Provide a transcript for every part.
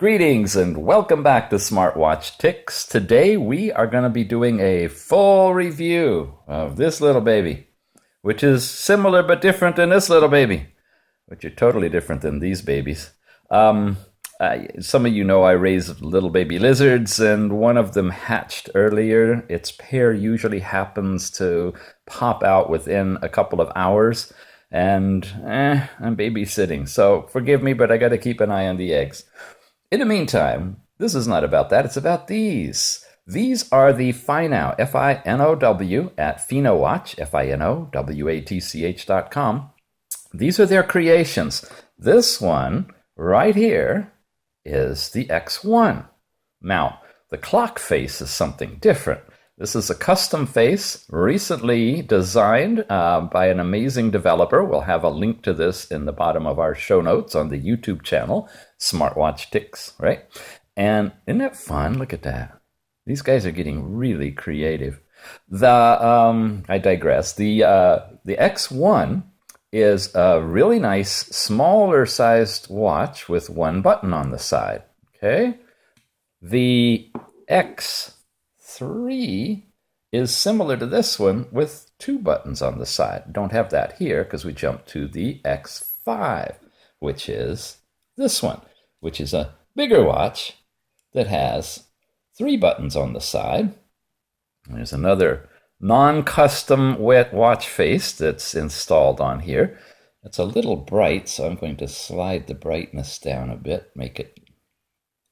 Greetings and welcome back to Smartwatch Ticks. Today we are going to be doing a full review of this little baby, which is similar but different than this little baby, which are totally different than these babies. Some of you know I raise little baby lizards, and one of them hatched earlier. Its pair usually happens to pop out within a couple of hours, and I'm babysitting, so forgive me, but I got to keep an eye on the eggs. In the meantime, this is not about that, it's about these. These are the FINOW, F-I-N-O-W, at FINOW Watch, F-I-N-O-W-A-T-C-H.com. These are their creations. This one right here is the X1. Now, the clock face is something different. This is a custom face recently designed by an amazing developer. We'll have a link to this in the bottom of our show notes on the YouTube channel, Smartwatch Ticks, right? And isn't that fun? Look at that. These guys are getting really creative. I digress. The X1 is a really nice, smaller sized watch with one button on the side, okay? The X3 is similar to this one with two buttons on the side. Don't have that here because we jumped to the X5, which is this one, which is a bigger watch that has three buttons on the side. There's another non-custom wet watch face that's installed on here. It's a little bright, so I'm going to slide the brightness down a bit, make it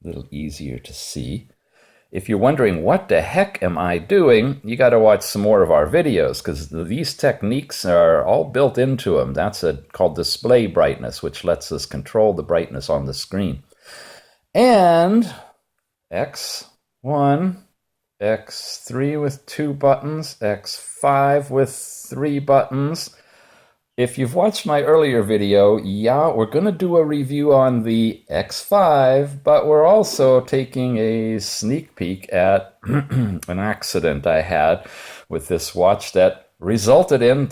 a little easier to see. If you're wondering what the heck am I doing, you got to watch some more of our videos because these techniques are all built into them. That's called display brightness, which lets us control the brightness on the screen. And X1, X3 with two buttons, X5 with three buttons. If you've watched my earlier video, we're going to do a review on the X5, but we're also taking a sneak peek at an accident I had with this watch that resulted in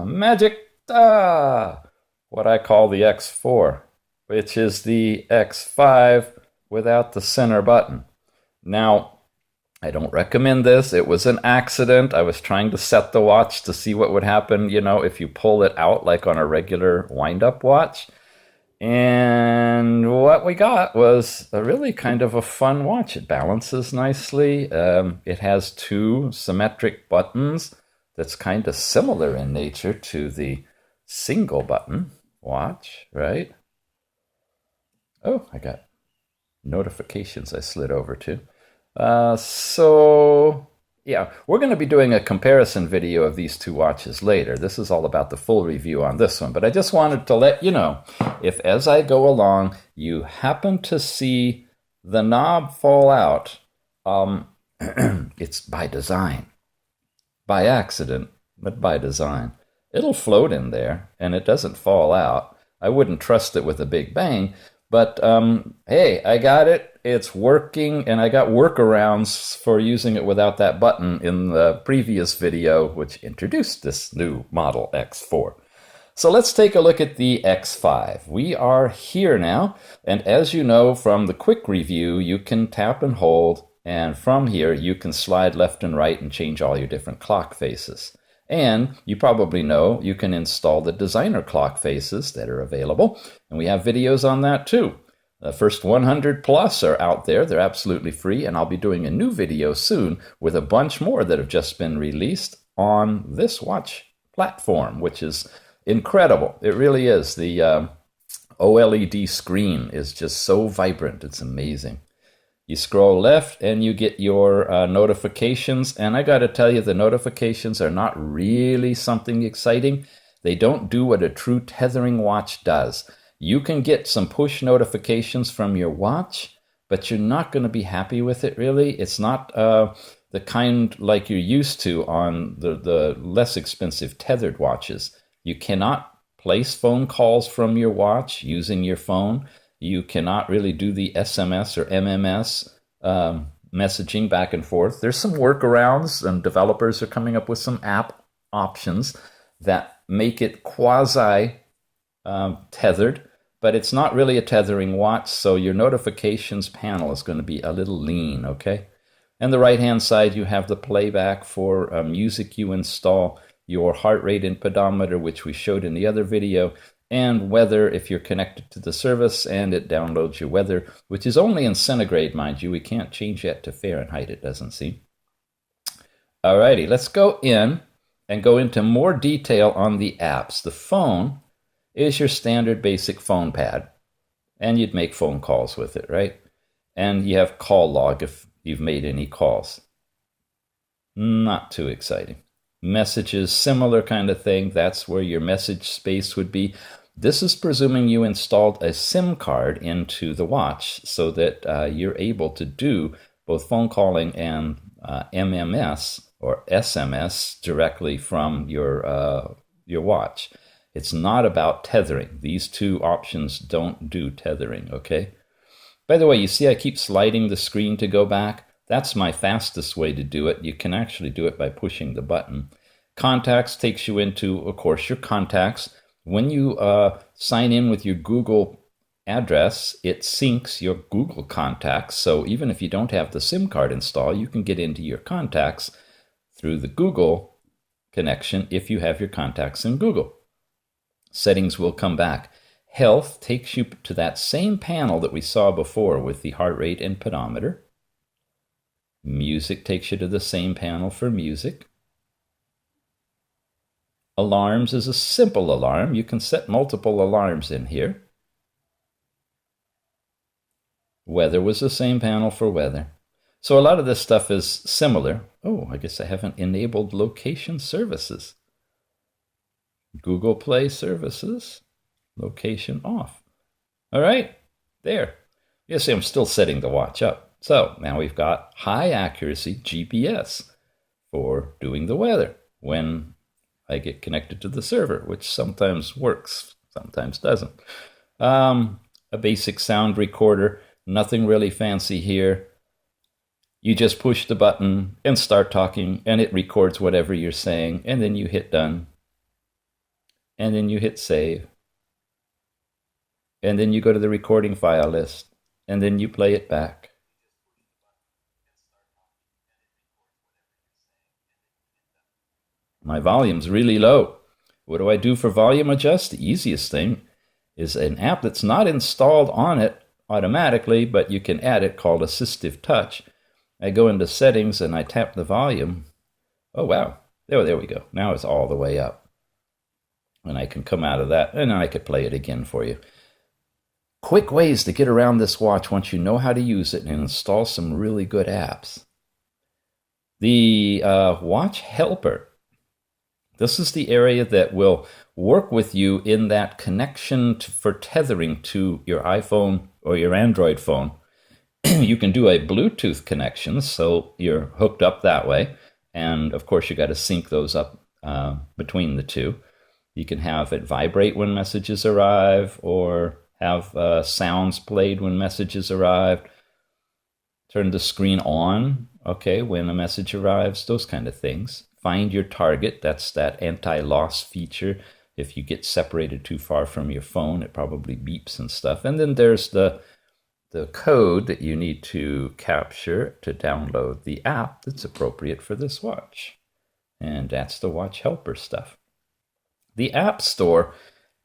magic, what I call the X4, which is the X5 without the center button. Now, I don't recommend this. It was an accident. I was trying to set the watch to see what would happen, if you pull it out like on a regular wind-up watch. And what we got was a really kind of a fun watch. It balances nicely. It has two symmetric buttons that's kind of similar in nature to the single button watch, right? Oh, I got notifications I slid over to. We're going to be doing a comparison video of these two watches later. This is all about the full review on this one, but I just wanted to let you know, if as I go along, you happen to see the knob fall out, it's by design. By accident, but by design. It'll float in there, and it doesn't fall out. I wouldn't trust it with a big bang, but hey, I got it. It's working, and I got workarounds for using it without that button in the previous video, which introduced this new model X4. So let's take a look at the X5. We are here now, and as you know from the quick review, you can tap and hold, and from here you can slide left and right and change all your different clock faces. And you probably know you can install the designer clock faces that are available, and we have videos on that too. The first 100 plus are out there. They're absolutely free, and I'll be doing a new video soon with a bunch more that have just been released on this watch platform, which is incredible. It really is. The OLED screen is just so vibrant. It's amazing. You scroll left and you get your notifications, and I got to tell you, the notifications are not really something exciting. They don't do what a true tethering watch does. You can get some push notifications from your watch, but you're not going to be happy with it, really. It's not the kind like you're used to on the less expensive tethered watches. You cannot place phone calls from your watch using your phone. You cannot really do the SMS or MMS messaging back and forth. There's some workarounds, and developers are coming up with some app options that make it quasi tethered, but it's not really a tethering watch, so your notifications panel is going to be a little lean, okay? And the right-hand side, you have the playback for music you install, your heart rate and pedometer, which we showed in the other video, and weather if you're connected to the service, and it downloads your weather, which is only in centigrade, mind you. We can't change that to Fahrenheit, it doesn't seem. Alrighty, let's go in and go into more detail on the apps. The phone is your standard basic phone pad, and you'd make phone calls with it, right? And you have call log if you've made any calls. Not too exciting. Messages, similar kind of thing. That's where your message space would be. This is presuming you installed a SIM card into the watch so that you're able to do both phone calling and MMS or SMS directly from your watch. It's not about tethering. These two options don't do tethering, okay? By the way, you see I keep sliding the screen to go back? That's my fastest way to do it. You can actually do it by pushing the button. Contacts takes you into, of course, your contacts. When you sign in with your Google address, it syncs your Google contacts. So even if you don't have the SIM card installed, you can get into your contacts through the Google connection if you have your contacts in Google. Settings will come back. Health takes you to that same panel that we saw before with the heart rate and pedometer. Music takes you to the same panel for music. Alarms is a simple alarm. You can set multiple alarms in here. Weather was the same panel for weather. So a lot of this stuff is similar. Oh, I guess I haven't enabled location services. Google Play services, location off. All right, there. You see, I'm still setting the watch up. So now we've got high accuracy GPS for doing the weather when I get connected to the server, which sometimes works, sometimes doesn't. A basic sound recorder, nothing really fancy here. You just push the button and start talking, and it records whatever you're saying, and then you hit done. And then you hit save. And then you go to the recording file list, and then you play it back. My volume's really low. What do I do for volume adjust? The easiest thing is an app that's not installed on it automatically, but you can add it, called Assistive Touch. I go into settings and I tap the volume. Oh, wow. There we go. Now it's all the way up. And I can come out of that, and I could play it again for you. Quick ways to get around this watch once you know how to use it and install some really good apps. The watch helper. This is the area that will work with you in that connection for tethering to your iPhone or your Android phone. You can do a Bluetooth connection, so you're hooked up that way. And of course, you got to sync those up between the two. You can have it vibrate when messages arrive, or have sounds played when messages arrive. Turn the screen on, okay, when a message arrives, those kind of things. Find your target, that's that anti-loss feature. If you get separated too far from your phone, it probably beeps and stuff. And then there's the code that you need to capture to download the app that's appropriate for this watch. And that's the watch helper stuff. The App Store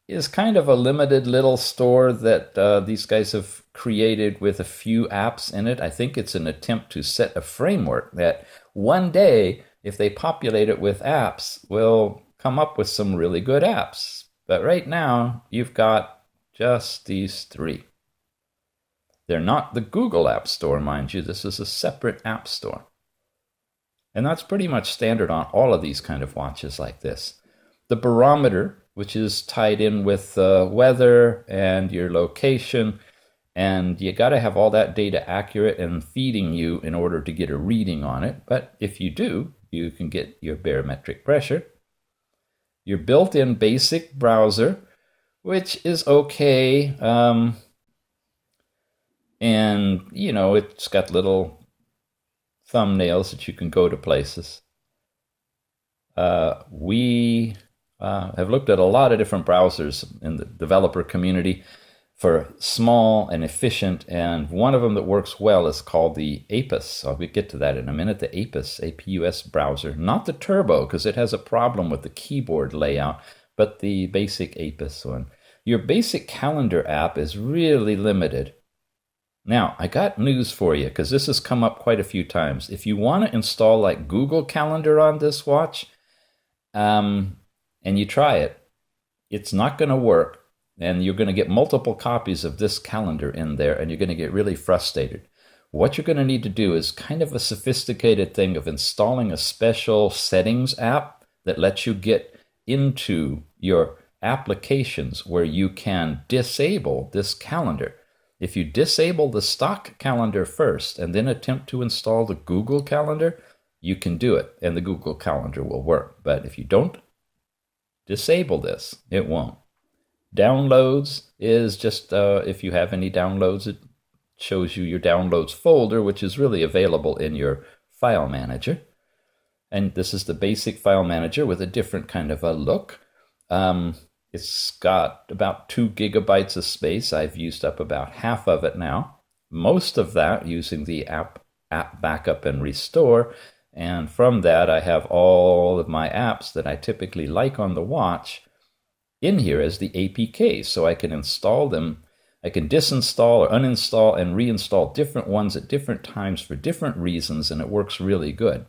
is kind of a limited little store that these guys have created with a few apps in it. I think it's an attempt to set a framework that one day, if they populate it with apps, we'll come up with some really good apps. But right now, you've got just these three. They're not the Google App Store, mind you. This is a separate app store. And that's pretty much standard on all of these kind of watches like this. The barometer, which is tied in with weather and your location, and you got to have all that data accurate and feeding you in order to get a reading on it. But if you do, you can get your barometric pressure. Your built-in basic browser, which is okay. And, you know, it's got little thumbnails that you can go to places. We have looked at a lot of different browsers in the developer community. for small and efficient, and one of them that works well is called the APUS. I'll get to that in a minute. The APUS, APUS browser, not the Turbo, because it has a problem with the keyboard layout, but the basic APUS one. Your basic calendar app is really limited. Now, I got news for you, because this has come up quite a few times. If you want to install like Google Calendar on this watch, and you try it, it's not going to work. And you're going to get multiple copies of this calendar in there, and you're going to get really frustrated. What you're going to need to do is kind of a sophisticated thing of installing a special settings app that lets you get into your applications where you can disable this calendar. If you disable the stock calendar first and then attempt to install the Google Calendar, you can do it, and the Google Calendar will work. But if you don't disable this, it won't. Downloads is just if you have any downloads, it shows you your downloads folder, which is really available in your file manager. And this is the basic file manager with a different kind of a look. It's got about 2 gigabytes of space. I've used up about half of it now. Most of that using the app backup and restore. And from that, I have all of my apps that I typically like on the watch in here as the APK, so I can install them. I can disinstall or uninstall and reinstall different ones at different times for different reasons, and it works really good.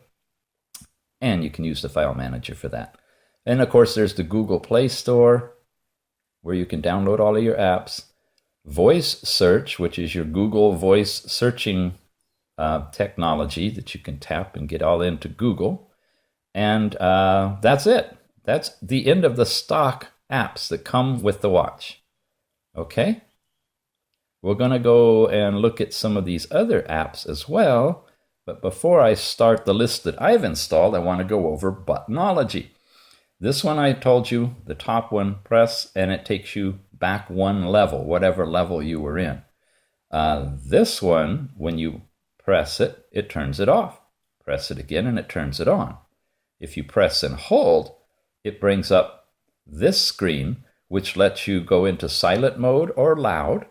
And you can use the file manager for that. And of course, there's the Google Play Store, where you can download all of your apps. Voice Search, which is your Google voice searching technology that you can tap and get all into Google. And that's it. That's the end of the stock apps that come with the watch. Okay? We're going to go and look at some of these other apps as well. But before I start the list that I've installed, I want to go over Buttonology. This one I told you, the top one, press, and it takes you back one level, whatever level you were in. This one, when you press it, it turns it off. Press it again and it turns it on. If you press and hold, it brings up this screen, which lets you go into silent mode or loud.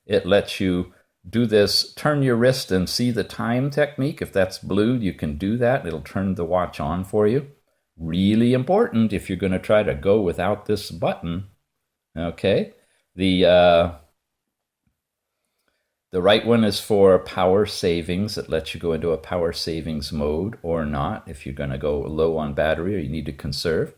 It lets you do this turn your wrist and see the time technique. If that's blue, you can do that. It'll turn the watch on for you. Really important if you're going to try to go without this button. Okay. The right one is for power savings. It lets you go into a power savings mode or not if you're going to go low on battery or you need to conserve.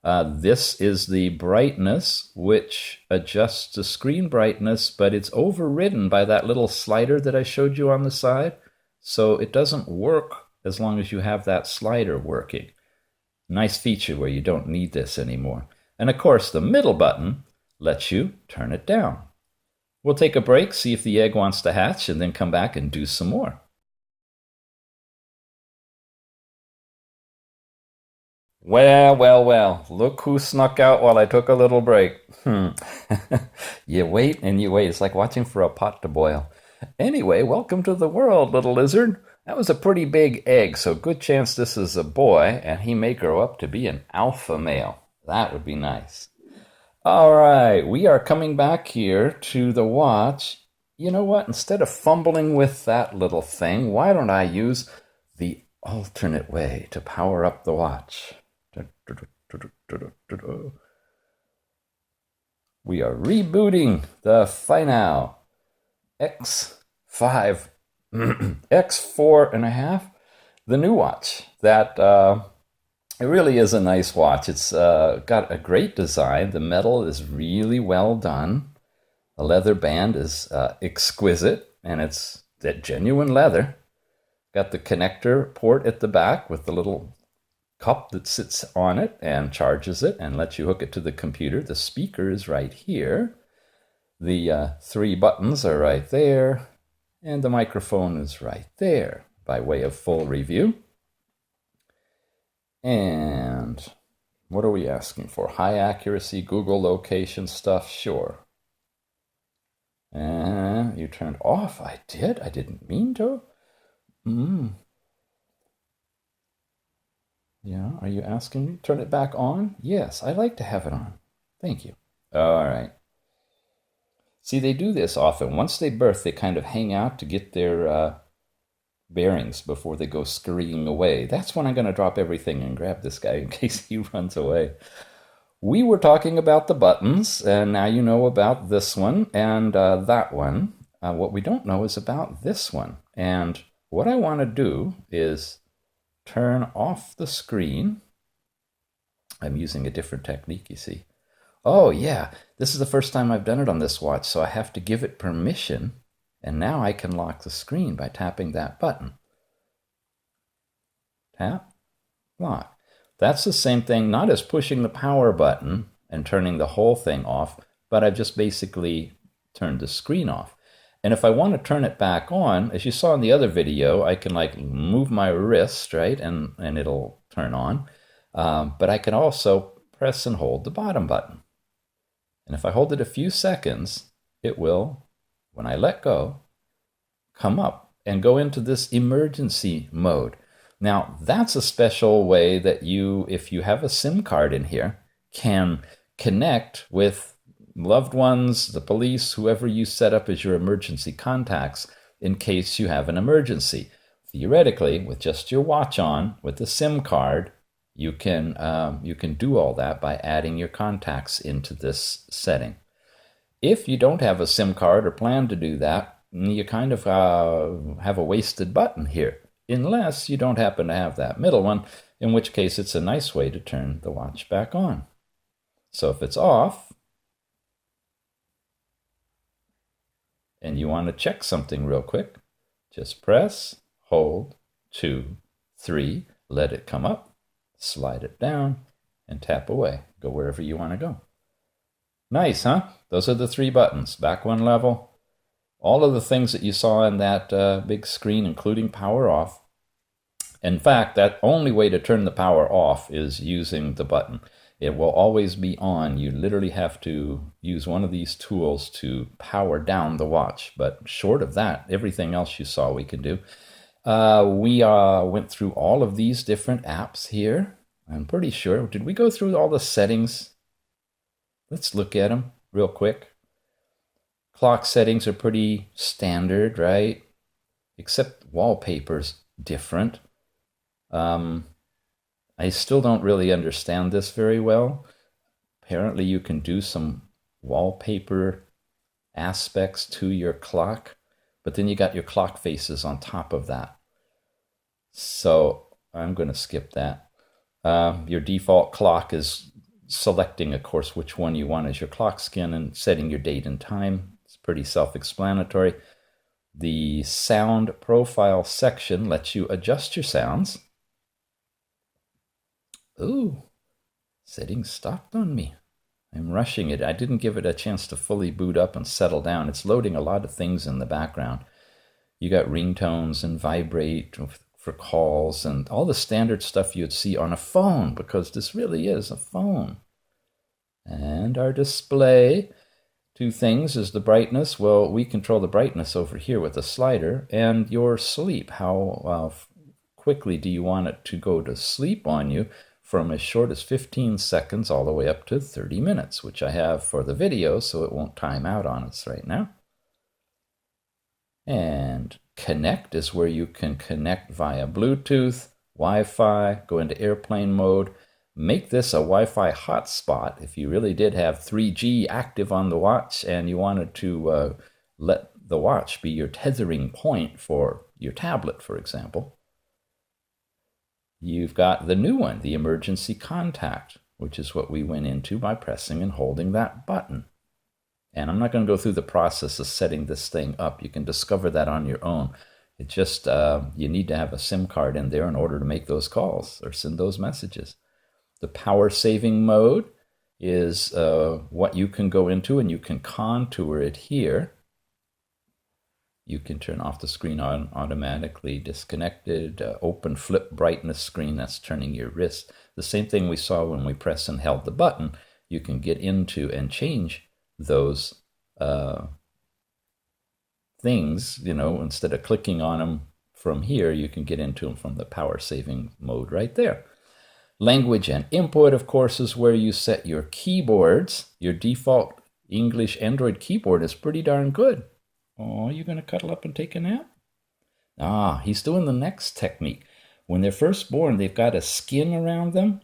This is the brightness, which adjusts the screen brightness, but it's overridden by that little slider that I showed you on the side. So it doesn't work as long as you have that slider working. Nice feature where you don't need this anymore. And of course, the middle button lets you turn it down. We'll take a break, see if the egg wants to hatch, and then come back and do some more. Well, look who snuck out while I took a little break. You wait and you wait. It's like watching for a pot to boil. Anyway, welcome to the world, little lizard. That was a pretty big egg, so good chance this is a boy, and he may grow up to be an alpha male. That would be nice. All right, we are coming back here to the watch. You know what? Instead of fumbling with that little thing, why don't I use the alternate way to power up the watch? We are rebooting the FINOW X5 X4.5, the new watch. That it really is a nice watch. It's got a great design. The metal is really well done. The leather band is exquisite, and it's that genuine leather. Got the connector port at the back with the little cup that sits on it and charges it and lets you hook it to the computer. The speaker is right here. The 3 buttons are right there. And the microphone is right there by way of full review. And what are we asking for? High accuracy Google location stuff? Sure. And you turned off. I did? I didn't mean to. Yeah, are you asking me? Turn it back on? Yes, I like to have it on. Thank you. All right. See, they do this often. Once they birth, they kind of hang out to get their bearings before they go scurrying away. That's when I'm going to drop everything and grab this guy in case he runs away. We were talking about the buttons, and now you know about this one and that one. What we don't know is about this one. And what I want to do is turn off the screen. I'm using a different technique, you see. Oh, yeah, this is the first time I've done it on this watch, so I have to give it permission. And now I can lock the screen by tapping that button. Tap, lock. That's the same thing, not as pushing the power button and turning the whole thing off, but I've just basically turned the screen off. And if I want to turn it back on, as you saw in the other video, I can like move my wrist, right, and it'll turn on. But I can also press and hold the bottom button. And if I hold it a few seconds, it will, when I let go, come up and go into this emergency mode. Now, that's a special way that you, if you have a SIM card in here, can connect with loved ones, the police, whoever you set up as your emergency contacts in case you have an emergency. Theoretically, with just your watch on, with the SIM card, you can do all that by adding your contacts into this setting. If you don't have a SIM card or plan to do that, you kind of have a wasted button here, unless you don't happen to have that middle one, in which case it's a nice way to turn the watch back on. So if it's off, and you want to check something real quick, just press, hold, 2, 3, let it come up, slide it down, and tap away. Go wherever you want to go. Nice, huh? Those are the 3 buttons. Back one level. All of the things that you saw in that big screen, including power off. In fact, that only way to turn the power off is using the button. It will always be on. You literally have to use one of these tools to power down the watch. But short of that, everything else you saw we can do. We went through all of these different apps here. I'm pretty sure. Did we go through all the settings? Let's look at them real quick. Clock settings are pretty standard, right? Except wallpaper's different. I still don't really understand this very well. Apparently you can do some wallpaper aspects to your clock, but then you got your clock faces on top of that. So I'm going to skip that. Your default clock is selecting, of course, which one you want as your clock skin and setting your date and time. It's pretty self-explanatory. The sound profile section lets you adjust your sounds. Ooh, settings stopped on me. I'm rushing it. I didn't give it a chance to fully boot up and settle down. It's loading a lot of things in the background. You got ringtones and vibrate for calls and all the standard stuff you'd see on a phone, because this really is a phone. And our display, 2 things is the brightness. Well, we control the brightness over here with a slider, and your sleep. How quickly do you want it to go to sleep on you? From as short as 15 seconds all the way up to 30 minutes, which I have for the video, so it won't time out on us right now. And connect is where you can connect via Bluetooth, Wi-Fi, go into airplane mode, make this a Wi-Fi hotspot if you really did have 3G active on the watch and you wanted to let the watch be your tethering point for your tablet, for example. You've got the new one, the emergency contact, which is what we went into by pressing and holding that button. And I'm not going to go through the process of setting this thing up. You can discover that on your own. It just, you need to have a SIM card in there in order to make those calls or send those messages. The power saving mode is what you can go into, and you can contour it here. You can turn off the screen on automatically, disconnected, open flip brightness screen, that's turning your wrist. The same thing we saw when we pressed and held the button. You can get into and change those things, you know, instead of clicking on them from here, you can get into them from the power saving mode right there. Language and input, of course, is where you set your keyboards. Your default English Android keyboard is pretty darn good. Oh, you going to cuddle up and take a nap? Ah, he's doing the next technique. When they're first born, they've got a skin around them,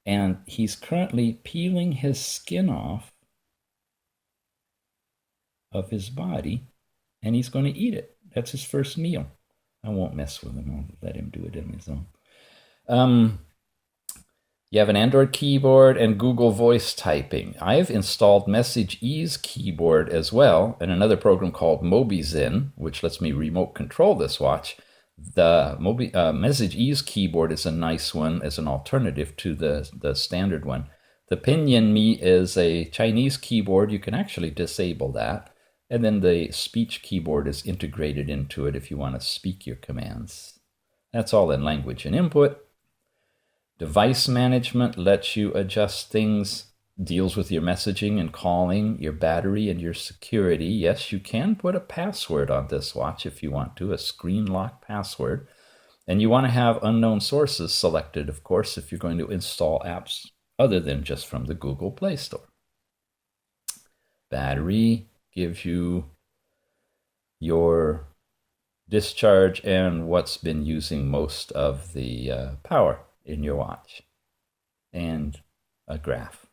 and he's currently peeling his skin off of his body, and he's going to eat it. That's his first meal. I won't mess with him. I'll let him do it on his own. You have an Android keyboard and Google Voice typing. I've installed Message Ease keyboard as well, and another program called MobiZen, which lets me remote control this watch. The Message Ease keyboard is a nice one as an alternative to the standard one. The Pinyin Mi is a Chinese keyboard. You can actually disable that. And then the speech keyboard is integrated into it if you want to speak your commands. That's all in language and input. Device management lets you adjust things, deals with your messaging and calling, your battery and your security. Yes, you can put a password on this watch if you want to, a screen lock password. And you want to have unknown sources selected, of course, if you're going to install apps other than just from the Google Play Store. Battery gives you your discharge and what's been using most of the power in your watch, and a graph.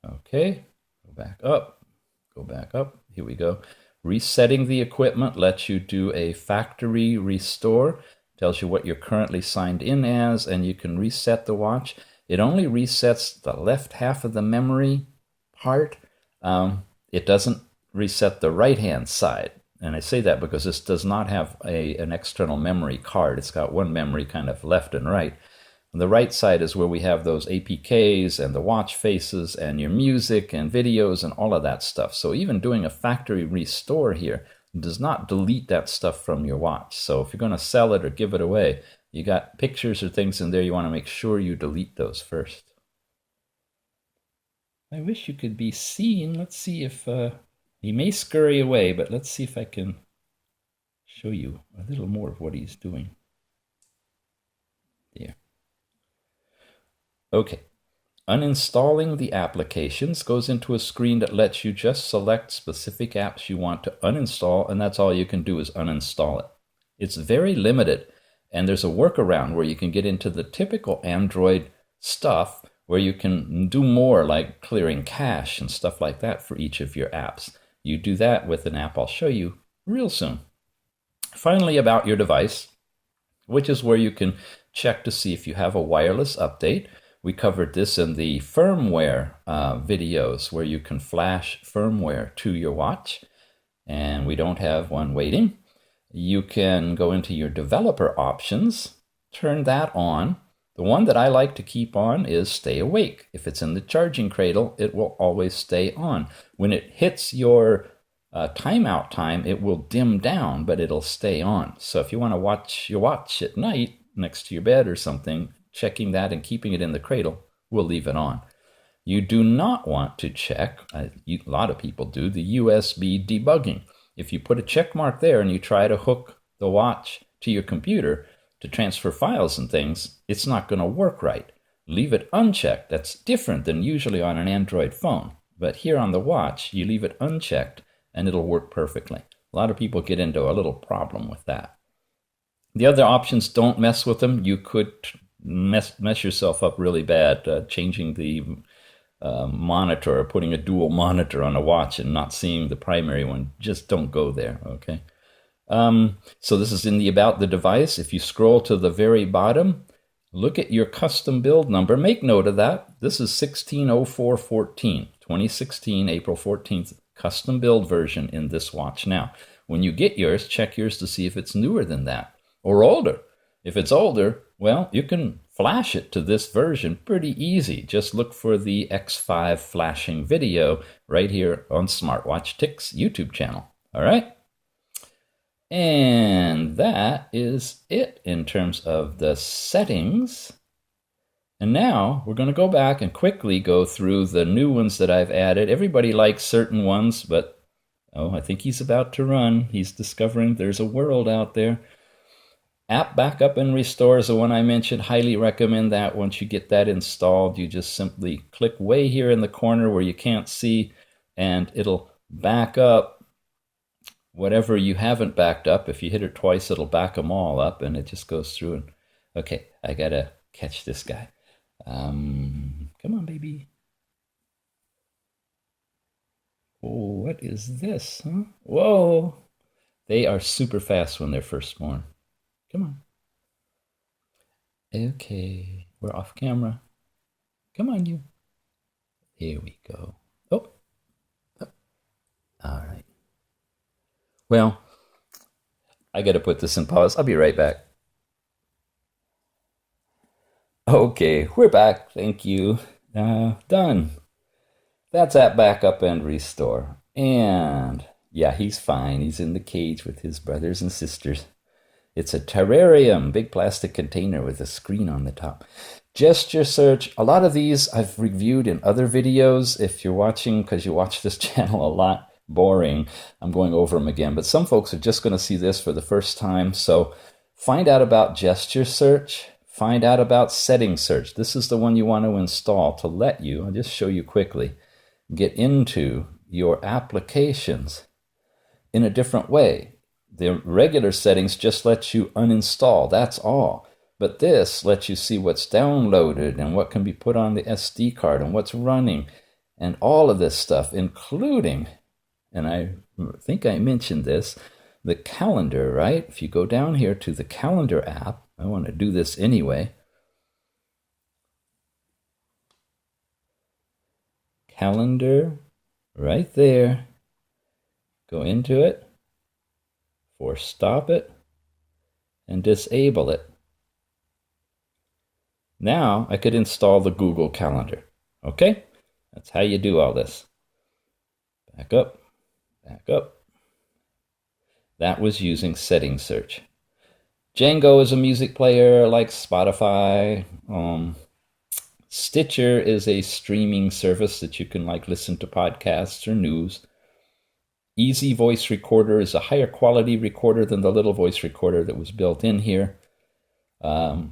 Okay, go back up, here we go. Resetting the equipment lets you do a factory restore, tells you what you're currently signed in as, and you can reset the watch. It only resets the left half of the memory part. It doesn't reset the right-hand side. And I say that because this does not have an external memory card. It's got one memory kind of left and right. On the right side is where we have those APKs and the watch faces and your music and videos and all of that stuff. So even doing a factory restore here does not delete that stuff from your watch. So if you're going to sell it or give it away, you got pictures or things in there, you want to make sure you delete those first. I wish you could be seen. Let's see if... he may scurry away, but let's see if I can show you a little more of what he's doing. There. Okay. Uninstalling the applications goes into a screen that lets you just select specific apps you want to uninstall, and that's all you can do is uninstall it. It's very limited, and there's a workaround where you can get into the typical Android stuff where you can do more, like clearing cache and stuff like that for each of your apps. You do that with an app I'll show you real soon. Finally, about your device, which is where you can check to see if you have a wireless update. We covered this in the firmware videos where you can flash firmware to your watch, and we don't have one waiting. You can go into your developer options, turn that on. The one that I like to keep on is stay awake. If it's in the charging cradle, it will always stay on. When it hits your timeout time, it will dim down, but it'll stay on. So if you want to watch your watch at night next to your bed or something, checking that and keeping it in the cradle will leave it on. You do not want to check, a lot of people do, the USB debugging. If you put a check mark there and you try to hook the watch to your computer to transfer files and things, it's not going to work right. Leave it unchecked. That's different than usually on an Android phone. But here on the watch, you leave it unchecked and it'll work perfectly. A lot of people get into a little problem with that. The other options, don't mess with them. You could mess yourself up really bad, changing the monitor or putting a dual monitor on a watch and not seeing the primary one. Just don't go there, okay? So this is in the About the Device. If you scroll to the very bottom, look at your custom build number. Make note of that. This is 160414, 2016, April 14th, custom build version in this watch now. When you get yours, check yours to see if it's newer than that or older. If it's older, well, you can flash it to this version pretty easy. Just look for the X5 flashing video right here on Smartwatch Tick's YouTube channel. All right? And that is it in terms of the settings. And now we're going to go back and quickly go through the new ones that I've added. Everybody likes certain ones, but I think he's about to run. He's discovering there's a world out there. App Backup and Restore is the one I mentioned. Highly recommend that. Once you get that installed, you just simply click way here in the corner where you can't see and it'll back up whatever you haven't backed up. If you hit it twice, it'll back them all up, and it just goes through. And okay, I gotta catch this guy. Come on, baby. Oh, what is this, huh? Whoa! They are super fast when they're first born. Come on. Okay, we're off camera. Come on, you. Here we go. Oh. All right. Well, I got to put this in pause. I'll be right back. Okay, we're back. Thank you. Done. That's at backup and restore. And yeah, he's fine. He's in the cage with his brothers and sisters. It's a terrarium, big plastic container with a screen on the top. Gesture search. A lot of these I've reviewed in other videos. If you're watching because you watch this channel a lot, boring, I'm going over them again. But some folks are just going to see this for the first time. So find out about gesture search. Find out about setting search. This is the one you want to install to let you, I'll just show you quickly, get into your applications in a different way. The regular settings just let you uninstall, that's all. But this lets you see what's downloaded and what can be put on the SD card and what's running and all of this stuff, including, and I think I mentioned this, the calendar, right? If you go down here to the calendar app, I want to do this anyway. Calendar, right there. Go into it. Force stop it and disable it. Now I could install the Google Calendar. Okay? That's how you do all this. Back up, back up. That was using setting search. Django is a music player like Spotify. Stitcher is a streaming service that you can like listen to podcasts or news. Easy Voice Recorder is a higher quality recorder than the little voice recorder that was built in here. The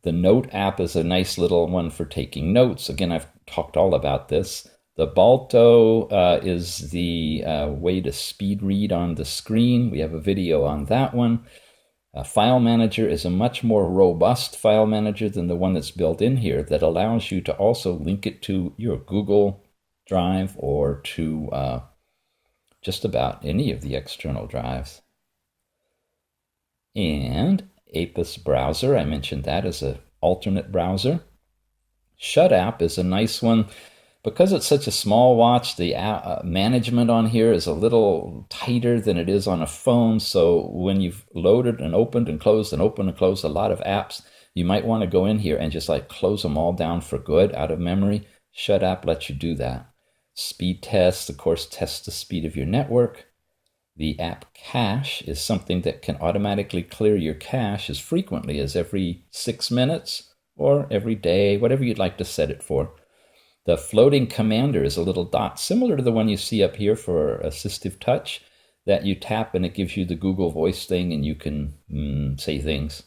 Note app is a nice little one for taking notes. Again, I've talked all about this. The Balto is the way to speed read on the screen. We have a video on that one. File Manager is a much more robust file manager than the one that's built in here that allows you to also link it to your Google Drive or to just about any of the external drives. And Apis Browser, I mentioned that as an alternate browser. Shut App is a nice one. Because it's such a small watch, the management on here is a little tighter than it is on a phone. So when you've loaded and opened and closed and opened and closed a lot of apps, you might want to go in here and just like close them all down for good out of memory. Shut App lets you do that. Speed test, of course, tests the speed of your network. The app cache is something that can automatically clear your cache as frequently as every 6 minutes or every day, whatever you'd like to set it for. The floating commander is a little dot similar to the one you see up here for assistive touch that you tap and it gives you the Google Voice thing and you can say things,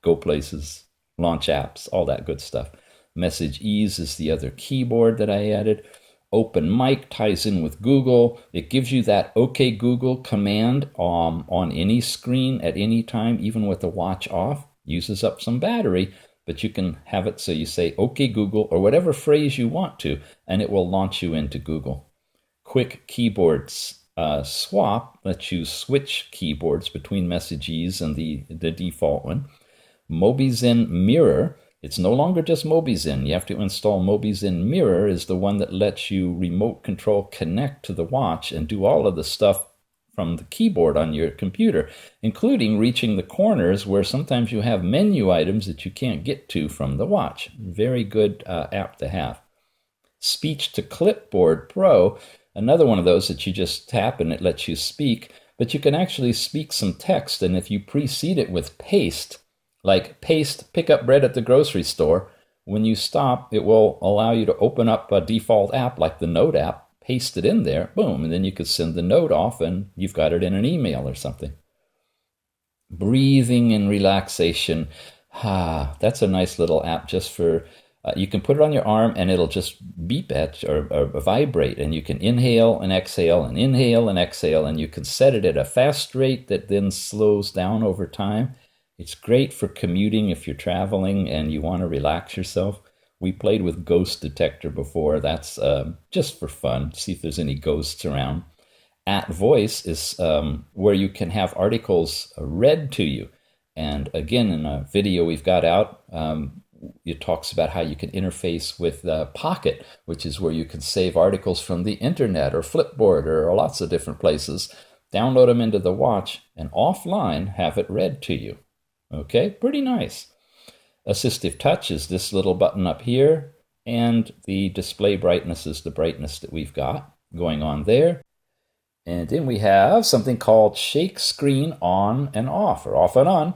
go places, launch apps, all that good stuff. Message Ease is the other keyboard that I added. Open Mic ties in with Google. It gives you that OK Google command on any screen at any time, even with the watch off. Uses up some battery. But you can have it so you say, OK, Google, or whatever phrase you want to, and it will launch you into Google. Quick keyboard swap lets you switch keyboards between messages and the default one. MobiZen Mirror, it's no longer just MobiZen. You have to install MobiZen Mirror is the one that lets you remote control connect to the watch and do all of the stuff from the keyboard on your computer, including reaching the corners where sometimes you have menu items that you can't get to from the watch. Very good app to have. Speech to Clipboard Pro, another one of those that you just tap and it lets you speak, but you can actually speak some text, and if you precede it with paste, like paste, pick up bread at the grocery store, when you stop, it will allow you to open up a default app like the Note app, paste it in there, boom, and then you could send the note off and you've got it in an email or something. Breathing and relaxation. That's a nice little app just for You can put it on your arm and it'll just beep or vibrate, and you can inhale and exhale and inhale and exhale, and you can set it at a fast rate that then slows down over time. It's great for commuting if you're traveling and you want to relax yourself. We played with ghost detector before. That's just for fun, see if there's any ghosts around. At voice is where you can have articles read to you. And again, in a video we've got out, it talks about how you can interface with Pocket, which is where you can save articles from the internet or Flipboard or lots of different places, download them into the watch, and offline have it read to you. Okay, pretty nice. Assistive touch is this little button up here, and the display brightness is the brightness that we've got going on there. And then we have something called shake screen on and off, or off and on.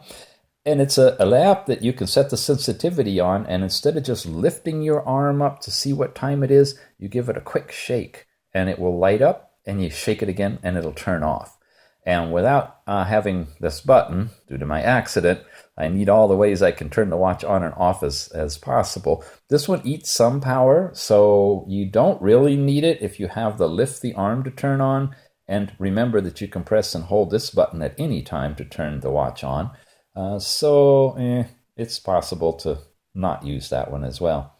And it's a app that you can set the sensitivity on, and instead of just lifting your arm up to see what time it is, you give it a quick shake, and it will light up, and you shake it again, and it'll turn off. And without having this button, due to my accident, I need all the ways I can turn the watch on and off as possible. This one eats some power, so you don't really need it if you have the lift the arm to turn on. And remember that you can press and hold this button at any time to turn the watch on. It's possible to not use that one as well.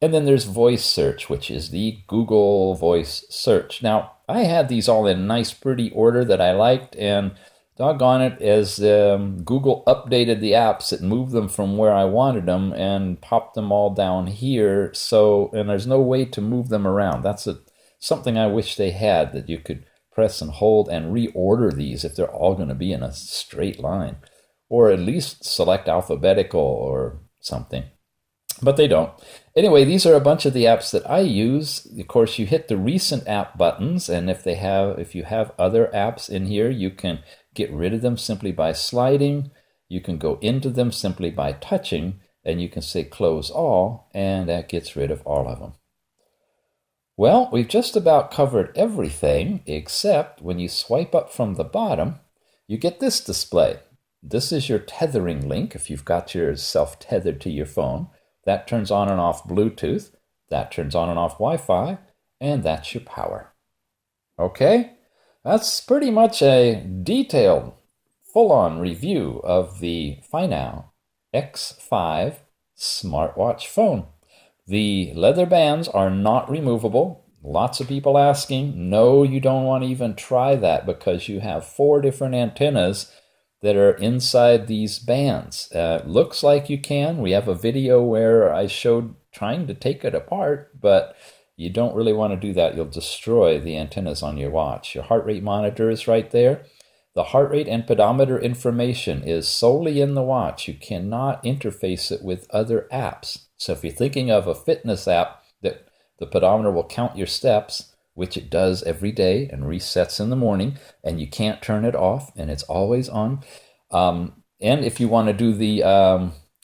And then there's voice search, which is the Google voice search. Now, I had these all in nice, pretty order that I liked, and doggone it, as Google updated the apps, it moved them from where I wanted them and popped them all down here. And there's no way to move them around. That's something I wish they had, that you could press and hold and reorder these if they're all going to be in a straight line, or at least select alphabetical or something. But they don't. Anyway, these are a bunch of the apps that I use. Of course, you hit the recent app buttons, and if you have other apps in here, you can get rid of them simply by sliding. You can go into them simply by touching, and you can say close all, and that gets rid of all of them. Well, we've just about covered everything, except when you swipe up from the bottom, you get this display. This is your tethering link if you've got yourself tethered to your phone. That turns on and off Bluetooth, that turns on and off Wi-Fi, and that's your power. Okay, that's pretty much a detailed, full-on review of the FINOW X5 smartwatch phone. The leather bands are not removable. Lots of people asking. No, you don't want to even try that because you have 4 different antennas that are inside these bands. Looks like you can. We have a video where I showed trying to take it apart, but you don't really want to do that. You'll destroy the antennas on your watch. Your heart rate monitor is right there. The heart rate and pedometer information is solely in the watch. You cannot interface it with other apps. So if you're thinking of a fitness app that the pedometer will count your steps, which it does every day and resets in the morning, and you can't turn it off, and it's always on. And if you want to do the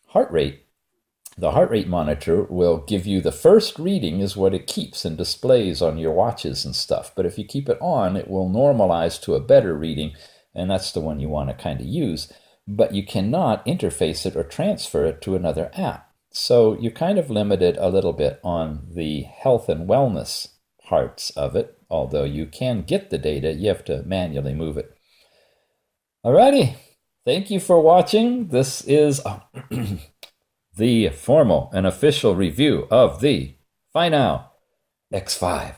heart rate monitor will give you the first reading is what it keeps and displays on your watches and stuff. But if you keep it on, it will normalize to a better reading, and that's the one you want to kind of use. But you cannot interface it or transfer it to another app. So you're kind of limited a little bit on the health and wellness parts of it, although you can get the data, you have to manually move it. Alrighty, thank you for watching. This is the formal and official review of the FINOW X5.